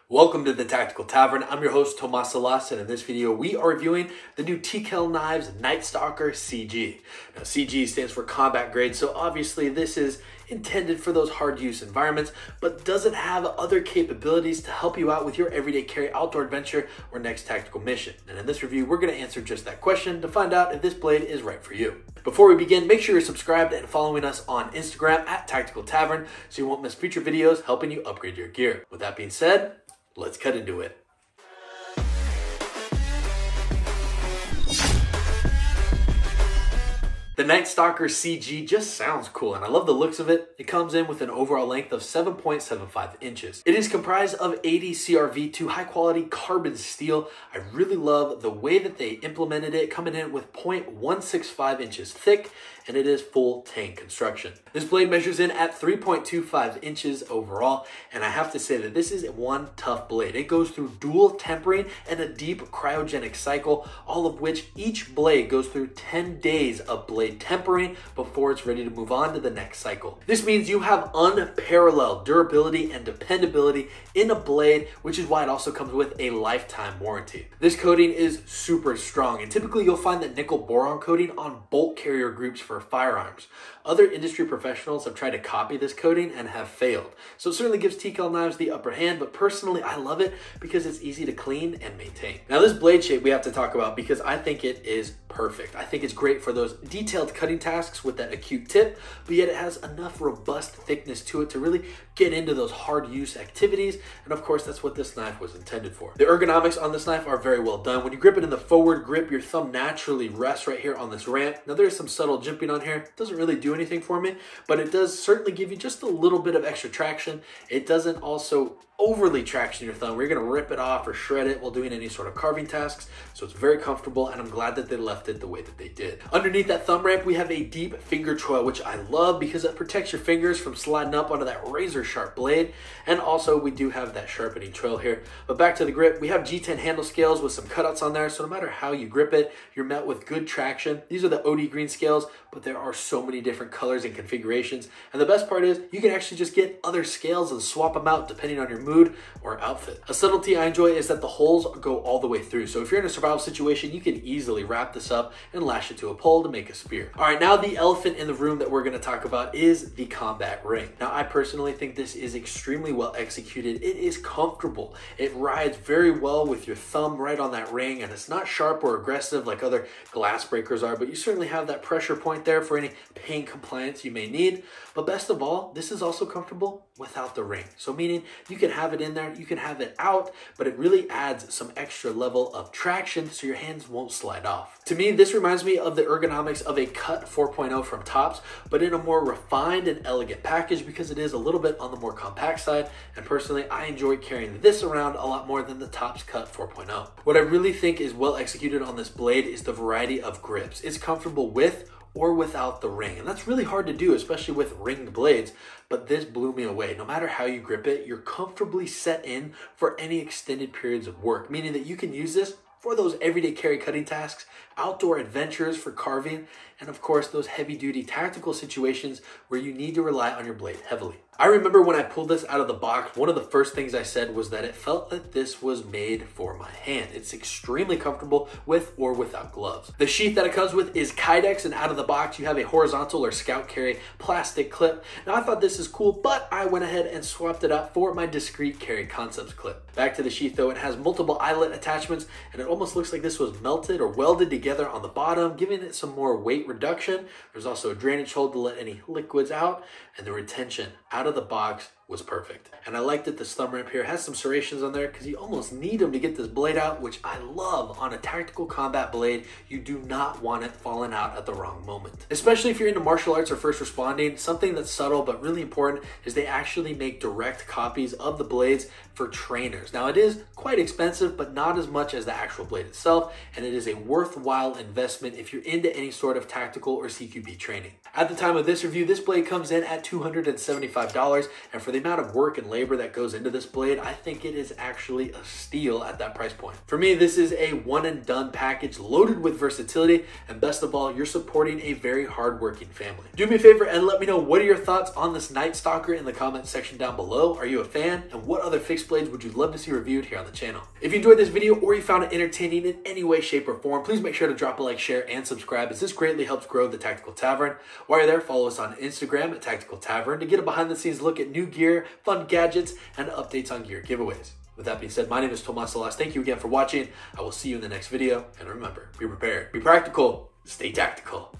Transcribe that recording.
Welcome to the Tactical Tavern. I'm your host, Tomas Alas, and in this video, we are reviewing the new TKell Knives Nightstalker CG. Now, CG stands for combat grade, so obviously this is intended for those hard use environments, but does it have other capabilities to help you out with your everyday carry outdoor adventure or next tactical mission? And in this review, we're going to answer just that question to find out if this blade is right for you. Before we begin, make sure you're subscribed and following us on Instagram at Tactical Tavern so you won't miss future videos helping you upgrade your gear. With that being said, let's cut into it. The Nightstalker CG just sounds cool, and I love the looks of it. It comes in with an overall length of 7.75 inches. It is comprised of 80 CRV2 high-quality carbon steel. I really love the way that they implemented it, coming in with 0.165 inches thick, and it is full tank construction. This blade measures in at 3.25 inches overall, and I have to say that this is one tough blade. It goes through dual tempering and a deep cryogenic cycle, all of which each blade goes through 10 days of blade tempering before it's ready to move on to the next cycle. This means you have unparalleled durability and dependability in a blade, which is why it also comes with a lifetime warranty. This coating is super strong, and typically you'll find that nickel boron coating on bolt carrier groups for firearms. Other industry professionals have tried to copy this coating and have failed. So it certainly gives TKell Knives the upper hand, but personally I love it because it's easy to clean and maintain. Now this blade shape we have to talk about because I think it is perfect. I think it's great for those detailed cutting tasks with that acute tip, but yet it has enough robust thickness to it to really get into those hard use activities. And of course, that's what this knife was intended for. The ergonomics on this knife are very well done. When you grip it in the forward grip, your thumb naturally rests right here on this ramp. Now there's some subtle jimping on here. It doesn't really do anything for me, but it does certainly give you just a little bit of extra traction. It doesn't also overly traction your thumb where you're going to rip it off or shred it while doing any sort of carving tasks. So it's very comfortable, and I'm glad that they left it the way that they did. Underneath that thumb ramp, we have a deep finger choil, which I love because it protects your fingers from sliding up onto that razor sharp blade. And also we do have that sharpening choil here. But back to the grip, we have G10 handle scales with some cutouts on there. So no matter how you grip it, you're met with good traction. These are the OD green scales, but there are so many different colors and configurations. And the best part is you can actually just get other scales and swap them out depending on your mood or outfit. A subtlety I enjoy is that the holes go all the way through. So if you're in a survival situation, you can easily wrap this up and lash it to a pole to make a spear. All right, now the elephant in the room that we're going to talk about is the combat ring. Now I personally think this is extremely well executed. It is comfortable. It rides very well with your thumb right on that ring, and it's not sharp or aggressive like other glass breakers are, but you certainly have that pressure point there for any pain compliance you may need. But best of all, this is also comfortable without the ring. So meaning you can have it in there, you can have it out, but it really adds some extra level of traction so your hands won't slide off. To me, this reminds me of the ergonomics of a Cut 4.0 from Tops, but in a more refined and elegant package because it is a little bit on the more compact side. And personally, I enjoy carrying this around a lot more than the Tops Cut 4.0. What I really think is well executed on this blade is the variety of grips. It's comfortable with or without the ring. And that's really hard to do, especially with ringed blades, but this blew me away. No matter how you grip it, you're comfortably set in for any extended periods of work, meaning that you can use this for those everyday carry cutting tasks, outdoor adventures for carving, and of course, those heavy duty tactical situations where you need to rely on your blade heavily. I remember when I pulled this out of the box, one of the first things I said was that it felt that this was made for my hand. It's extremely comfortable with or without gloves. The sheath that it comes with is Kydex, and out of the box, you have a horizontal or scout carry plastic clip. Now I thought this is cool, but I went ahead and swapped it out for my discreet carry concepts clip. Back to the sheath though, it has multiple eyelet attachments, and it almost looks like this was melted or welded together on the bottom, giving it some more weight reduction. There's also a drainage hole to let any liquids out, and the retention out of the box was perfect. And I like that this thumb ramp here has some serrations on there because you almost need them to get this blade out, which I love on a tactical combat blade. You do not want it falling out at the wrong moment. Especially if you're into martial arts or first responding, something that's subtle but really important is they actually make direct copies of the blades for trainers. Now it is quite expensive, but not as much as the actual blade itself, and it is a worthwhile investment if you're into any sort of tactical or CQB training. At the time of this review, this blade comes in at $275, and for the amount of work and labor that goes into this blade, I think it is actually a steal at that price point. For me, this is a one and done package loaded with versatility, and best of all, you're supporting a very hardworking family. Do me a favor and let me know what are your thoughts on this Nightstalker in the comment section down below. Are you a fan? And what other fixed blades would you love to see reviewed here on the channel? If you enjoyed this video or you found it entertaining in any way, shape, or form, please make sure to drop a like, share, and subscribe, as this greatly helps grow the Tactical Tavern. While you're there, follow us on Instagram at Tactical Tavern to get a behind the scenes look at new gear, fun gadgets, and updates on gear giveaways. With that being said, my name is Tomas Alas. Thank you again for watching. I will see you in the next video. And remember, be prepared, be practical, stay tactical.